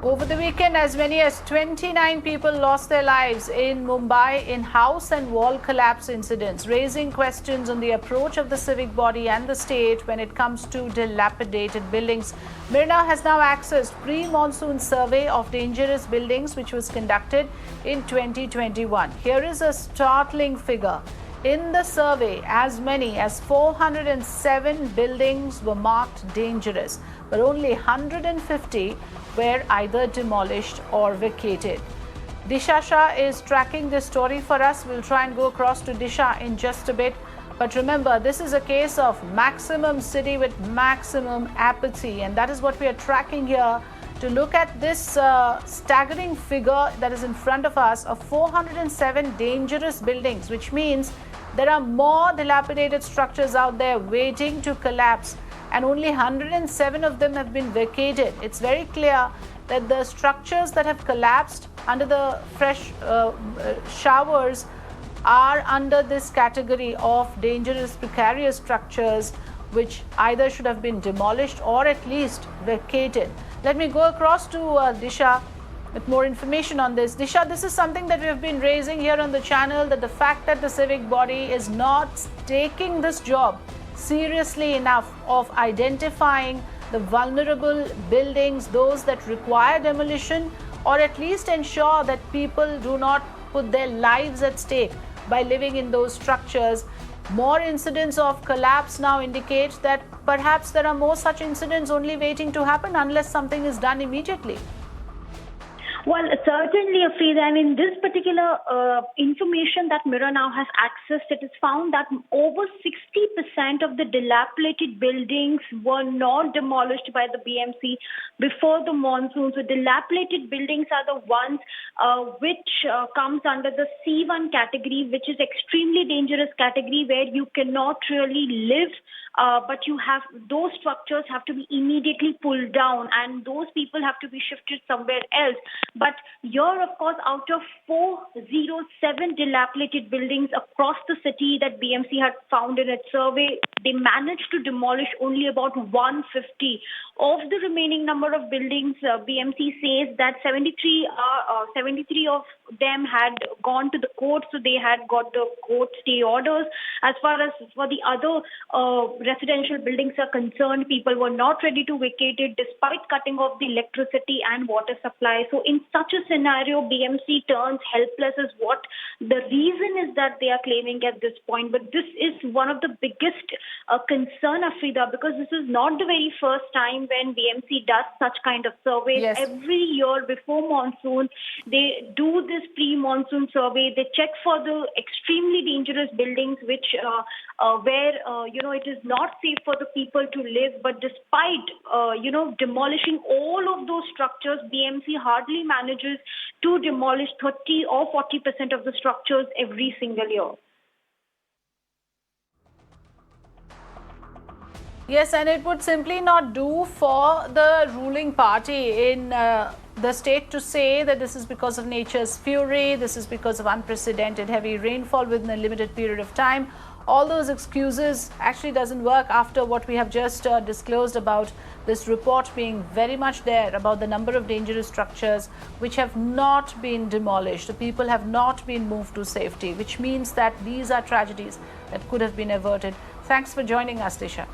Over the weekend, as many as 29 people lost their lives in Mumbai in house and wall collapse incidents, raising questions on the approach of the civic body and the state when it comes to dilapidated buildings. Myrna has now accessed pre-monsoon survey of dangerous buildings, which was conducted in 2021. Here is a startling figure. In the survey, as many as 407 buildings were marked dangerous, but only 150 were either demolished or vacated. Disha Shah is tracking this story for us. We'll try and go across to Disha in just a bit. But remember, this is a case of maximum city with maximum apathy, and that is what we are tracking here to look at this staggering figure that is in front of us of 407 dangerous buildings, which means there are more dilapidated structures out there waiting to collapse, and only 107 of them have been vacated. It's very clear that the structures that have collapsed under the fresh showers are under this category of dangerous precarious structures, which either should have been demolished or at least vacated. Let me go across to Disha with more information on this. Disha, this is something that we have been raising here on the channel, that the fact that the civic body is not taking this job seriously enough of identifying the vulnerable buildings, those that require demolition, or at least ensure that people do not put their lives at stake by living in those structures. More incidents of collapse now indicate that perhaps there are more such incidents only waiting to happen unless something is done immediately. Well, certainly, Afrida. I mean, this particular information that Mirror now has accessed, it is found that over 60% of the dilapidated buildings were not demolished by the BMC before the monsoon. So dilapidated buildings are the ones which comes under the C1 category, which is extremely dangerous category where you cannot really live. But you have those structures have to be immediately pulled down, and those people have to be shifted somewhere else. But here, of course, out of 407 dilapidated buildings across the city that BMC had found in its survey, they managed to demolish only about 150. Of the remaining number of buildings, BMC says that 73 of them had gone to the court, so they had got the court stay orders. As far as for the other residential buildings are concerned, people were not ready to vacate it despite cutting off the electricity and water supply. So in such a scenario, BMC turns helpless is what the reason is that they are claiming at this point. But this is one of the biggest concern, Afrida, because this is not the very first time when BMC does such kind of surveys. Yes. Every year before monsoon, they do this pre-monsoon survey. They check for the extremely dangerous buildings which where it is not safe for the people to live. But despite demolishing all of those structures, BMC hardly manages to demolish 30 or 40% of the structures every single year. Yes, and it would simply not do for the ruling party in the state to say that this is because of nature's fury, this is because of unprecedented heavy rainfall within a limited period of time. All those excuses actually doesn't work after what we have just disclosed about this report being very much there about the number of dangerous structures which have not been demolished. The people have not been moved to safety, which means that these are tragedies that could have been averted. Thanks for joining us, Disha.